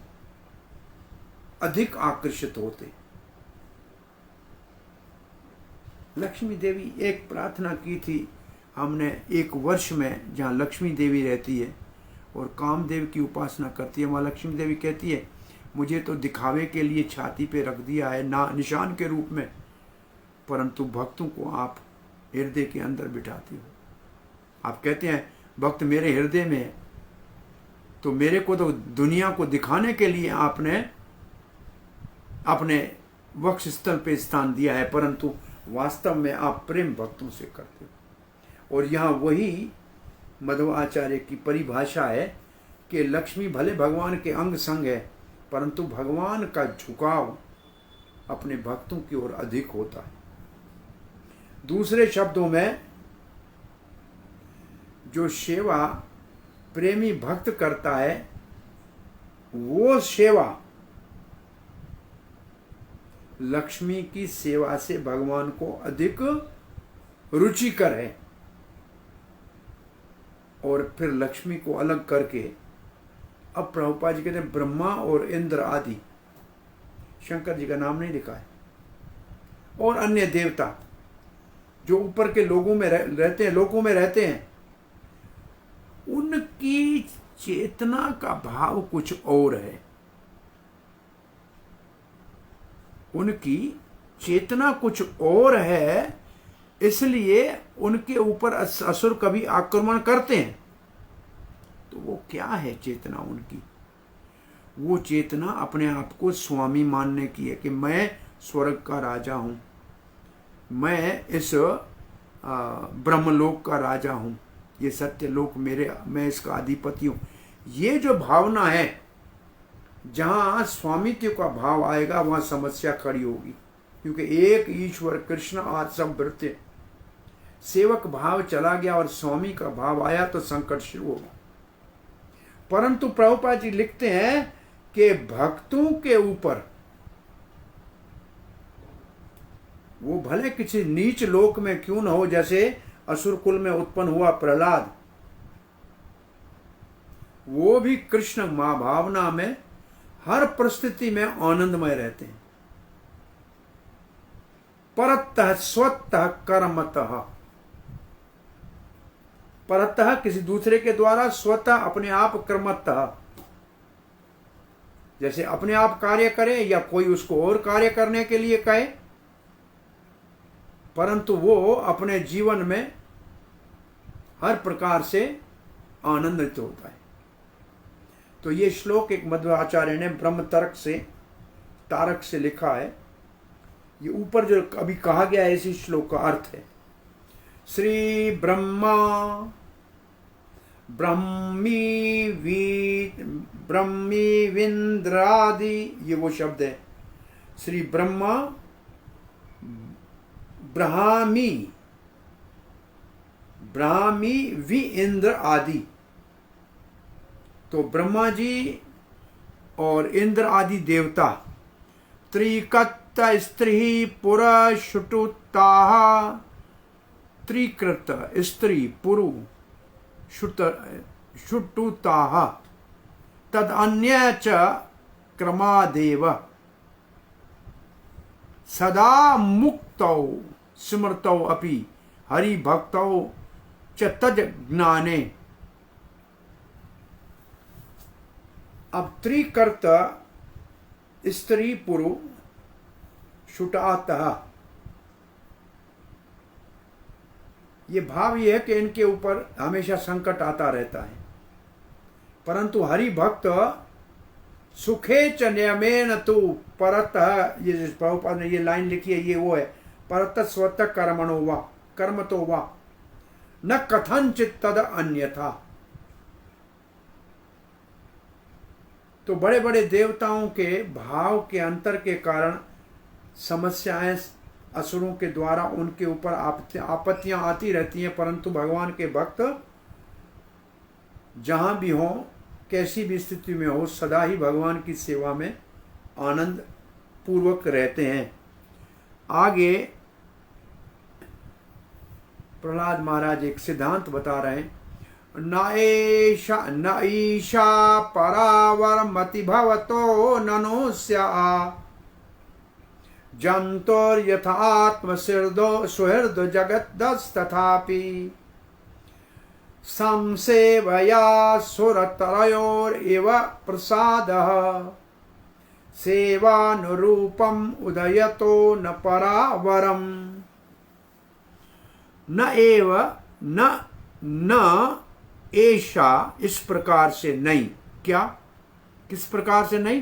अधिक आकर्षित होते। लक्ष्मी देवी एक प्रार्थना की थी हमने, एक वर्ष में जहाँ लक्ष्मी देवी रहती है और कामदेव की उपासना करती है, वहाँ लक्ष्मी देवी कहती है, मुझे तो दिखावे के लिए छाती पे रख दिया है निशान के रूप में, परंतु भक्तों को आप हृदय के अंदर बिठाती हो। आप कहते हैं भक्त मेरे हृदय में है, तो मेरे को तो दुनिया को दिखाने के लिए आपने अपने वक्ष स्थल पे स्थान दिया है, परंतु वास्तव में आप प्रेम भक्तों से करते हो। और यहाँ वही मध्वाचार्य की परिभाषा है कि लक्ष्मी भले भगवान के अंग संग है, परंतु भगवान का झुकाव अपने भक्तों की ओर अधिक होता है। दूसरे शब्दों में, जो सेवा प्रेमी भक्त करता है, वो सेवा लक्ष्मी की सेवा से भगवान को अधिक रुचिकर है। और फिर लक्ष्मी को अलग करके अब प्रभुपाद जी कहते हैं ब्रह्मा और इंद्र आदि, शंकर जी का नाम नहीं लिखा है, और अन्य देवता जो ऊपर के लोगों में रहते हैं, लोकों में रहते हैं, उनकी चेतना का भाव कुछ और है। उनकी चेतना कुछ और है, इसलिए उनके ऊपर असुर कभी आक्रमण करते हैं। तो वो क्या है चेतना उनकी? वो चेतना अपने आप को स्वामी मानने की है कि मैं स्वर्ग का राजा हूं, मैं इस ब्रह्मलोक का राजा हूं, ये सत्यलोक मैं इसका अधिपति हूं। ये जो भावना है, जहां स्वामित्व का भाव आएगा वहां समस्या खड़ी होगी, क्योंकि एक ईश्वर कृष्ण आज सब भृत्य, सेवक भाव चला गया और स्वामी का भाव आया तो संकट शुरू होगा। परंतु प्रभुपाद जी लिखते हैं कि भक्तों के ऊपर, वो भले किसी नीच लोक में क्यों न हो, जैसे असुर कुल में उत्पन्न हुआ प्रहलाद, वो भी कृष्ण मां भावना में हर परिस्थिति में आनंदमय रहते हैं। परतः स्वतः कर्मतः, परतः किसी दूसरे के द्वारा, स्वतः अपने आप, कर्मतः जैसे अपने आप कार्य करे या कोई उसको और कार्य करने के लिए कहे, परंतु वो अपने जीवन में हर प्रकार से आनंदित होता है। तो ये श्लोक एक मध्वाचार्य ने ब्रह्म तर्क से, तारक से लिखा है। ये ऊपर जो अभी कहा गया है इसी श्लोक का अर्थ है। श्री ब्रह्मा ब्रह्मी विंद्रादि, ये वो शब्द है। श्री ब्रह्मा ब्राह्मी वि इंद्र आदि। तो ब्रह्मा जी और इंद्र आदि देवता, त्रिकत स्त्री पुरुष शुटुताः, त्रिकृत स्त्री पुरु शुट शुटुताः तद अन्य च क्रमादेव सदा मुक्तौ स्मृतौ अपि हरिभक्तौ च तज ज्ञाने। अब त्रिकर्त स्त्री पुरुष शुटातः, ये भाव ये है कि इनके ऊपर हमेशा संकट आता रहता है, परंतु हरि भक्त सुखे च नियमेन तु परतः, ये प्रभुपाद ने ये लाइन लिखी है, ये वो है, परतः स्वतः कर्मणो वा कर्मतो वा न कथंचित तद अन्यथा। तो बड़े बड़े देवताओं के भाव के अंतर के कारण समस्याएं असुरों के द्वारा उनके ऊपर आपत्तियां आती रहती हैं, परंतु भगवान के भक्त जहां भी हो, कैसी भी स्थिति में हो, सदा ही भगवान की सेवा में आनंद पूर्वक रहते हैं। आगे प्रहलाद महाराज एक सिद्धांत बता रहे हैं, न ईशा परावरमति भवतो ननुस्या जन्तुर्यथात्मसिर्दो सुहृद जगद्दस्तथापि संसेवया सुरतरयोरिव प्रसादः सेवानुरूपम् उदयतो न परावरम्। न एव न ऐशा, इस प्रकार से नहीं, क्या किस प्रकार से नहीं,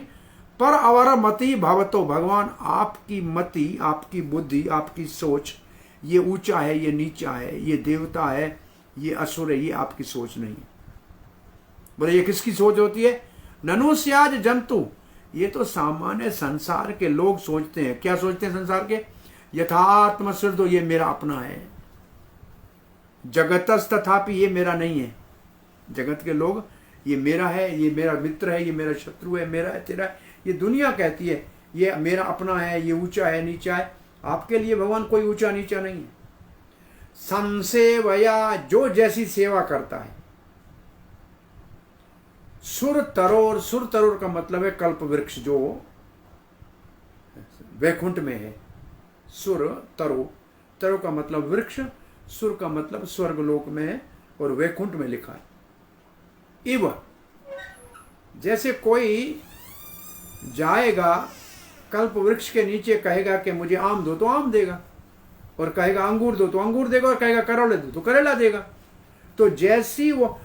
पर अवर मति भवतो, भगवान आपकी मति, आपकी बुद्धि, आपकी सोच, ये ऊंचा है, ये नीचा है, ये देवता है, ये असुर है, ये आपकी सोच नहीं है। बोले ये किसकी सोच होती है? ननुस्याज जंतु, ये तो सामान्य संसार के लोग सोचते हैं। क्या सोचते हैं संसार के? यथात्म सिद्धो, ये मेरा अपना है। जगतस तथापि, ये मेरा नहीं है। जगत के लोग ये मेरा है, ये मेरा मित्र है, ये मेरा शत्रु है, मेरा है, तेरा है, ये दुनिया कहती है ये मेरा अपना है, ये ऊंचा है, नीचा है। आपके लिए भगवान कोई ऊंचा नीचा नहीं है। संसेवया, जो जैसी सेवा करता है। सुर तरोर, सुर तरोर का मतलब है कल्प वृक्ष जो वैकुंठ में है। सुर तरो, तरो का मतलब वृक्ष, सुर का मतलब स्वर्गलोक में है और वैकुंठ में लिखा है। इव, जैसे कोई जाएगा कल्प वृक्ष के नीचे, कहेगा कि मुझे आम दो तो आम देगा, और कहेगा अंगूर दो तो अंगूर देगा, और कहेगा करेला दो तो करेला देगा। तो जैसी वो,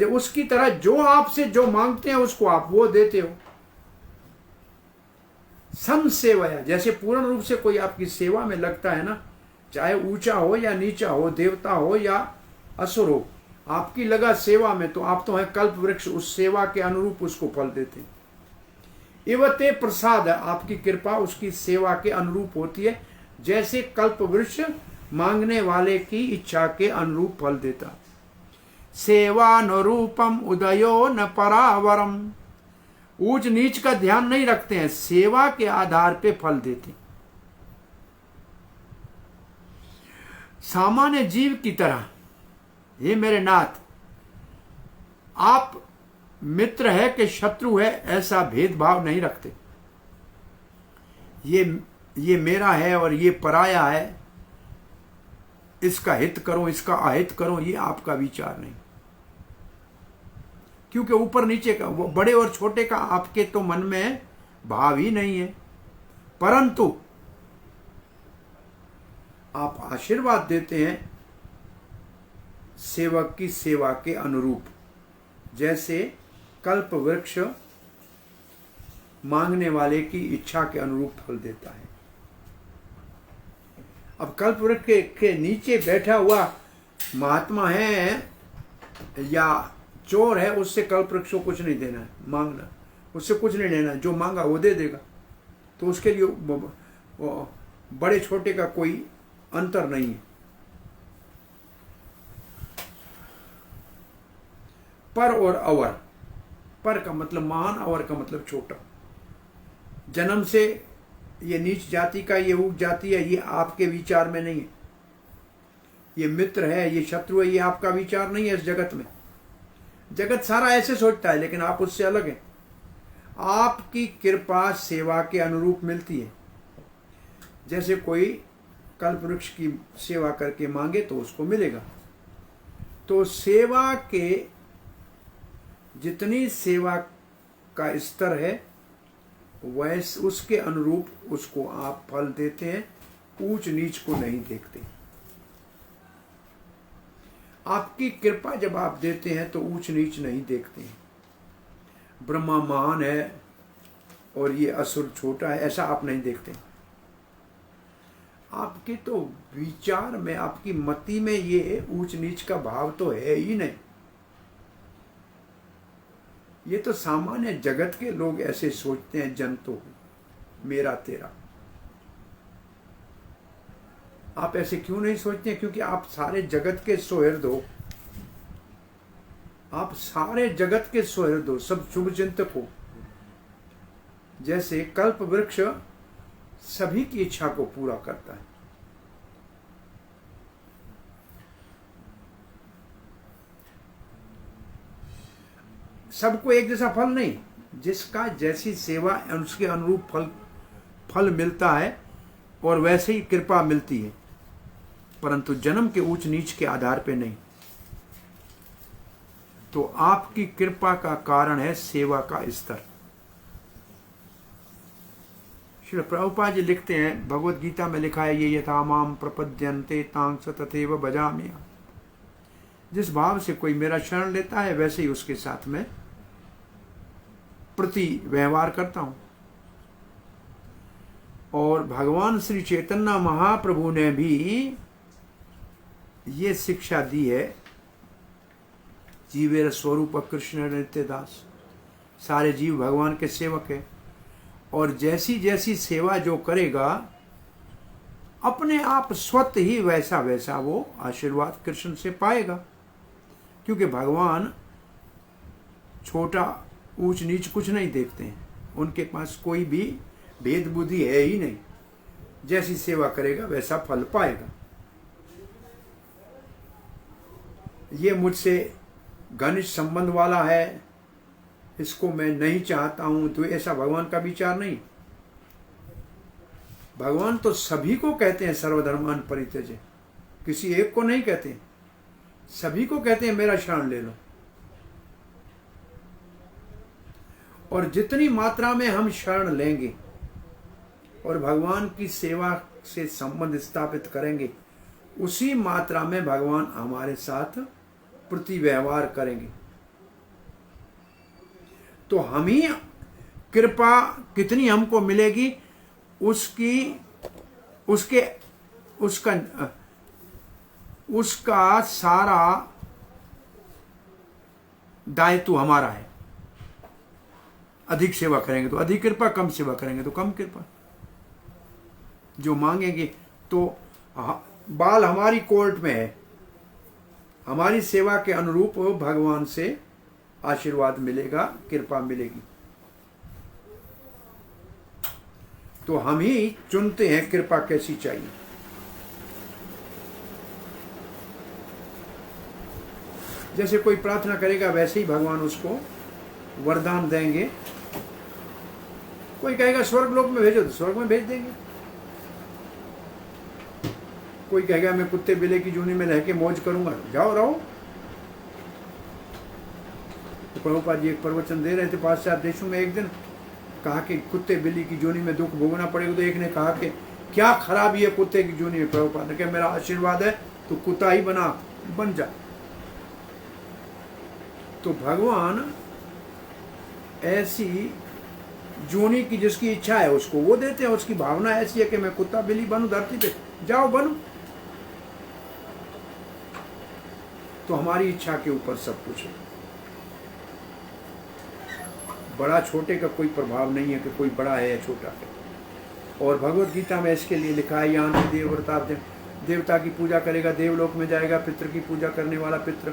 उसकी तरह जो आपसे जो मांगते हैं उसको आप वो देते हो। समसेवया, जैसे पूर्ण रूप से कोई आपकी सेवा में लगता है ना, चाहे ऊंचा हो या नीचा हो, देवता हो या असुर हो, आपकी लगा सेवा में, तो आप तो हैं कल्प वृक्ष, उस सेवा के अनुरूप उसको फल देते हैं। इवते प्रसाद, आपकी कृपा उसकी सेवा के अनुरूप होती है, जैसे कल्प वृक्ष मांगने वाले की इच्छा के अनुरूप फल देता। सेवानुरूपम उदयो न परावरम, ऊंच नीच का ध्यान नहीं रखते हैं, सेवा के आधार पे फल देते हैं। सामान्य जीव की तरह, हे मेरे नाथ, आप मित्र है कि शत्रु है ऐसा भेदभाव नहीं रखते। ये मेरा है और ये पराया है, इसका हित करो, इसका अहित करो, ये आपका विचार नहीं। क्योंकि ऊपर नीचे का, बड़े और छोटे का आपके तो मन में भाव ही नहीं है, परंतु आप आशीर्वाद देते हैं सेवक की सेवा के अनुरूप, जैसे कल्प वृक्ष मांगने वाले की इच्छा के अनुरूप फल देता है। अब कल्प वृक्ष के नीचे बैठा हुआ महात्मा है या चोर है, उससे कल्प वृक्ष को कुछ नहीं देना है, मांगना, उससे कुछ नहीं लेना, जो मांगा वो दे देगा। तो उसके लिए बड़े छोटे का कोई अंतर नहीं है। पर और अवर, पर का मतलब महान, अवर का मतलब छोटा। जन्म से ये नीच जाति का, ये ऊंच जाति है, ये आपके विचार में नहीं है। ये मित्र है, ये शत्रु है, ये आपका विचार नहीं है इस जगत में। जगत सारा ऐसे सोचता है, लेकिन आप उससे अलग हैं। आपकी कृपा सेवा के अनुरूप मिलती है। जैसे कोई कल्प वृक्ष की सेवा करके मांगे तो उसको मिलेगा। तो सेवा के जितनी सेवा का स्तर है वैसे उसके अनुरूप उसको आप फल देते हैं, ऊंच नीच को नहीं देखते। आपकी कृपा जब आप देते हैं तो ऊंच नीच नहीं देखते हैं। ब्रह्मा महान है और ये असुर छोटा है, ऐसा आप नहीं देखते। आपके तो विचार में, आपकी मति में ये ऊंच नीच का भाव तो है ही नहीं। ये तो सामान्य जगत के लोग ऐसे सोचते हैं, जंतु मेरा तेरा। आप ऐसे क्यों नहीं सोचते हैं? क्योंकि आप सारे जगत के सुहृद हो। आप सारे जगत के सुहृद हो, सब शुभ चिंतक हो। जैसे कल्प वृक्ष सभी की इच्छा को पूरा करता है। सबको एक जैसा फल नहीं, जिसका जैसी सेवा उसके अनुरूप फल मिलता है और वैसे ही कृपा मिलती है, परंतु जन्म के ऊंच नीच के आधार पे नहीं। तो आपकी कृपा का कारण है सेवा का स्तर। श्री प्रभुपाद जी लिखते हैं, भगवत गीता में लिखा है, ये यथा माम प्रपद्यन्ते तांग स तथैव भजामि। जिस भाव से कोई मेरा शरण लेता है वैसे ही उसके साथ में प्रति व्यवहार करता हूं। और भगवान श्री चैतन्य महाप्रभु ने भी ये शिक्षा दी है, जीवेर स्वरूप कृष्ण नित्य दास। सारे जीव भगवान के सेवक हैं और जैसी जैसी सेवा जो करेगा अपने आप स्वतः ही वैसा वैसा वो आशीर्वाद कृष्ण से पाएगा। क्योंकि भगवान छोटा ऊंच नीच कुछ नहीं देखते हैं, उनके पास कोई भी भेद बुद्धि है ही नहीं। जैसी सेवा करेगा वैसा फल पाएगा। ये मुझसे घनिष्ठ संबंध वाला है, इसको मैं नहीं चाहता हूं, तो ऐसा भगवान का विचार नहीं। भगवान तो सभी को कहते हैं सर्वधर्मान परित्यज्य, किसी एक को नहीं कहते, सभी को कहते हैं मेरा शरण ले लो। और जितनी मात्रा में हम शरण लेंगे और भगवान की सेवा से संबंध स्थापित करेंगे, उसी मात्रा में भगवान हमारे साथ प्रति व्यवहार करेंगे। तो हम ही कृपा कितनी हमको मिलेगी उसका सारा दायित्व हमारा है। अधिक सेवा करेंगे तो अधिक कृपा, कम सेवा करेंगे तो कम कृपा। जो मांगेंगे तो बाल हमारी कोर्ट में है, हमारी सेवा के अनुरूप भगवान से आशीर्वाद मिलेगा, कृपा मिलेगी। तो हम ही चुनते हैं कृपा कैसी चाहिए। जैसे कोई प्रार्थना करेगा वैसे ही भगवान उसको वरदान देंगे। कोई कहेगा स्वर्ग लोक में भेजो तो स्वर्ग में भेज देंगे। कोई कहेगा मैं कुत्ते बिल्ली की जूनी में रह के मौज करूंगा, जाओ रहो। तो प्रभुपाद जी एक प्रवचन दे रहे थे पाश्चात्य देशों में। एक दिन कहा कि कुत्ते बिल्ली की जूनी में दुख भोगना पड़ेगा। तो एक ने कहा कि क्या खराबी है कुत्ते की जूनी में? प्रभुपाद ने कहा मेरा आशीर्वाद है तो कुत्ता ही बन जा। तो भगवान ऐसी जूनी की जिसकी इच्छा है उसको वो देते हैं। उसकी भावना ऐसी है कि मैं कुत्ता बिल्ली बनूं धरती पे, जाओ बनो। तो हमारी इच्छा के ऊपर सब कुछ है। बड़ा छोटे का कोई प्रभाव नहीं है कि कोई बड़ा है या छोटा है। और भगवत गीता में इसके लिए लिखा है, यहाँ देवव्रता देवता की पूजा करेगा देवलोक में जाएगा, पितृ की पूजा करने वाला पितृ,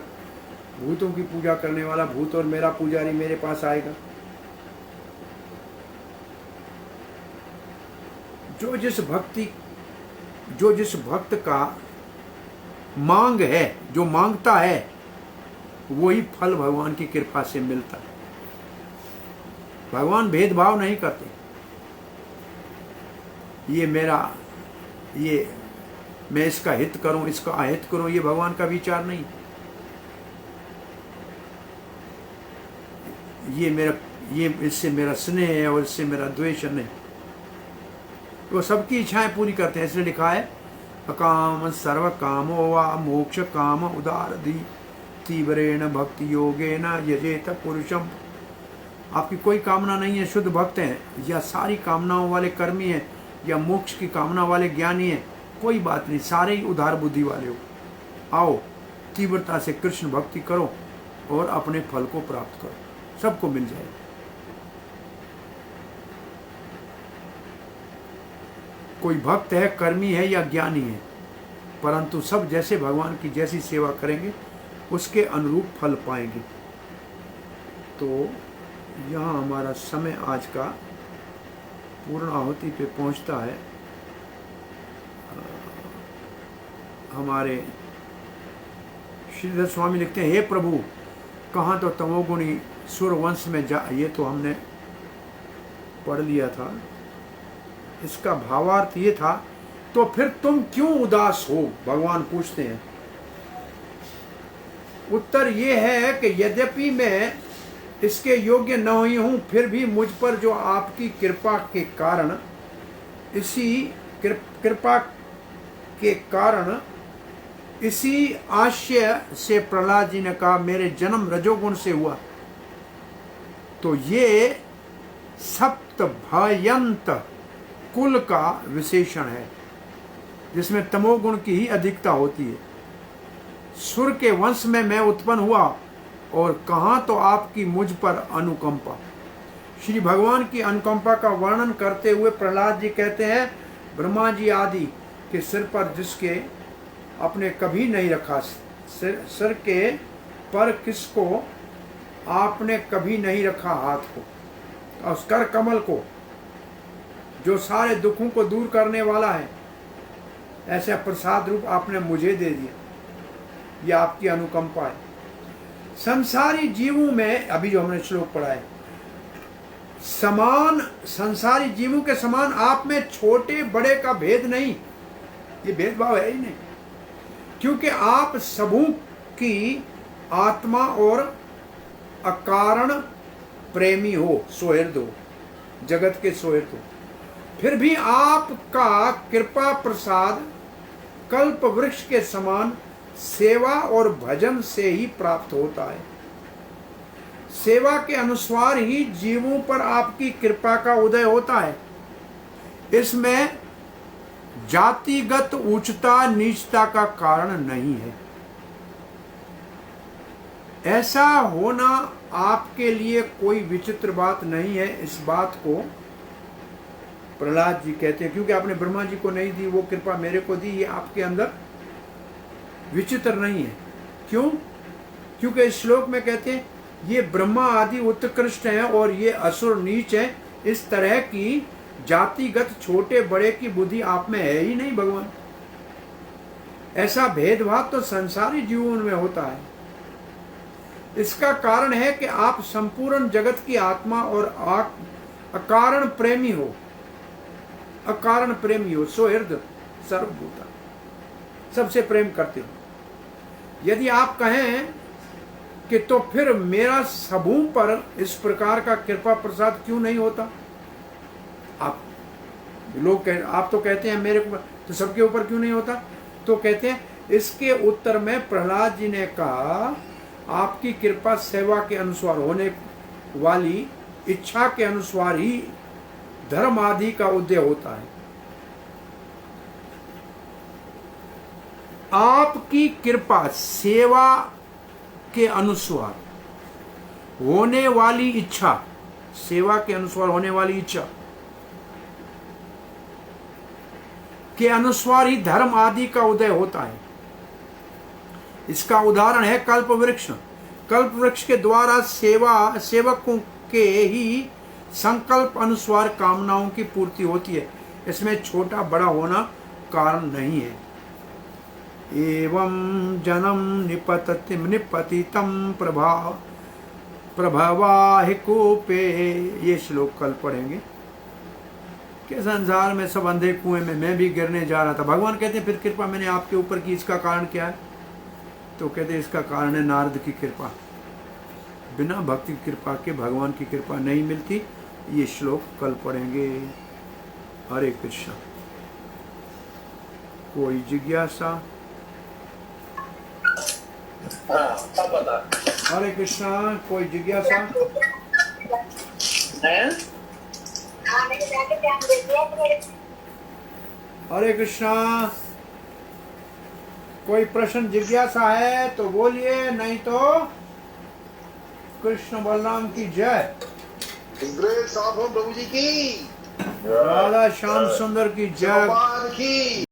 भूतों की पूजा करने वाला भूत, और मेरा पुजारी मेरे पास आएगा। जो जिस भक्त का मांग है, जो मांगता है वही फल भगवान की कृपा से मिलता है। भगवान भेदभाव नहीं करते। ये मैं इसका हित करूं, इसका अहित करूं, ये भगवान का विचार नहीं। ये इससे मेरा स्नेह है और इससे मेरा द्वेष नहीं। वो सबकी इच्छाएं पूरी करते हैं। इसलिए लिखा है अकाम सर्व कामो वा मोक्ष काम उदारधि तीव्रेण भक्ति योगेन यजेत पुरुषम। आपकी कोई कामना नहीं है, शुद्ध भक्त हैं, या सारी कामनाओं वाले कर्मी हैं, या मोक्ष की कामना वाले ज्ञानी हैं, कोई बात नहीं, सारे ही उदार बुद्धि वाले हो। आओ तीव्रता से कृष्ण भक्ति करो और अपने फल को प्राप्त करो, सबको मिल जाएगा। कोई भक्त है, कर्मी है या ज्ञानी है, परंतु सब जैसे भगवान की जैसी सेवा करेंगे उसके अनुरूप फल पाएंगे। तो यहाँ हमारा समय आज का पूर्ण आहुति पे पहुँचता है। हमारे श्रीधर स्वामी लिखते हैं, हे प्रभु कहाँ तो तमोगुणी सूर्यवंश में जा। ये तो हमने पढ़ लिया था। इसका भावार्थ ये था, तो फिर तुम क्यों उदास हो, भगवान पूछते हैं। उत्तर ये है कि यद्यपि मैं इसके योग्य न हुई हूं, फिर भी मुझ पर जो आपकी कृपा के कारण, इसी कृपा के कारण इसी आशय से प्रहलाद जी ने कहा मेरे जन्म रजोगुण से हुआ। तो ये सप्त भयंत कुल का विशेषण है, जिसमें तमोगुण की ही अधिकता होती है। सुर के वंश में मैं उत्पन्न हुआ, और कहाँ तो आपकी मुझ पर अनुकंपा। श्री भगवान की अनुकंपा का वर्णन करते हुए प्रहलाद जी कहते हैं, ब्रह्मा जी आदि के सिर पर जिसके आपने कभी नहीं रखा, सिर के पर किसको आपने कभी नहीं रखा हाथ को, और कर कमल को जो सारे दुखों को दूर करने वाला है, ऐसा प्रसाद रूप आपने मुझे दे दिया। यह आपकी अनुकंपा है। संसारी जीवों में, अभी जो हमने श्लोक पढ़ा है, समान संसारी जीवों के समान आप में छोटे बड़े का भेद नहीं। ये भेदभाव है ही नहीं, क्योंकि आप सबों की आत्मा और अकारण प्रेमी हो, सोहृद हो, जगत के सोहृद हो। फिर भी आपका कृपा प्रसाद कल्प वृक्ष के समान सेवा और भजन से ही प्राप्त होता है। सेवा के अनुसार ही जीवों पर आपकी कृपा का उदय होता है। इसमें जातिगत उच्चता नीचता का कारण नहीं है। ऐसा होना आपके लिए कोई विचित्र बात नहीं है। इस बात को प्रहलाद जी कहते हैं, क्योंकि आपने ब्रह्मा जी को नहीं दी वो कृपा मेरे को दी, ये आपके अंदर विचित्र नहीं है। क्यों? क्योंकि इस श्लोक में कहते हैं ये ब्रह्मा आदि उत्कृष्ट हैं और ये असुर नीच हैं। इस तरह की जातिगत छोटे बड़े की बुद्धि आप में है ही नहीं भगवान। ऐसा भेदभाव तो संसारी जीवों में होता है। इसका कारण है कि आप संपूर्ण जगत की आत्मा और अकारण प्रेमी हो, अकारण प्रेमी हो, सोहृद सर्वभूता, सबसे प्रेम करते हो। यदि आप कहें कि तो फिर मेरा सबों पर इस प्रकार का कृपा प्रसाद क्यों नहीं होता, आप तो कहते हैं मेरे ऊपर, तो सबके ऊपर क्यों नहीं होता? तो कहते हैं इसके उत्तर में प्रहलाद जी ने कहा आपकी कृपा सेवा के अनुसार होने वाली इच्छा के अनुसार ही धर्म आदि का उदय होता है। आपकी कृपा सेवा के अनुसार होने वाली इच्छा, सेवा के अनुसार होने वाली इच्छा के अनुसार ही धर्म आदि का उदय होता है। इसका उदाहरण है कल्प वृक्ष। कल्प वृक्ष के द्वारा सेवकों के ही संकल्प अनुसार कामनाओं की पूर्ति होती है। इसमें छोटा बड़ा होना कारण नहीं है। एवं जन्म निपतितं प्रभवाहि कूपे। ये श्लोक कल पढ़ेंगे कि संसार में सब अंधे कुएं में मैं भी गिरने जा रहा था। भगवान कहते हैं फिर कृपा मैंने आपके ऊपर की, इसका कारण क्या है? तो कहते हैं इसका कारण है नारद की कृपा। बिना भक्ति की कृपा के भगवान की कृपा नहीं मिलती। ये श्लोक कल पढ़ेंगे। हरे कृष्ण। कोई जिज्ञासा? हरे कृष्णा। कोई जिज्ञासा? हरे कृष्णा। कोई प्रश्न जिज्ञासा है तो बोलिए, नहीं तो कृष्ण बलराम की जय। ग्रेट साहब प्रभु जी की, राधा श्याम सुंदर की जय। भगवान की।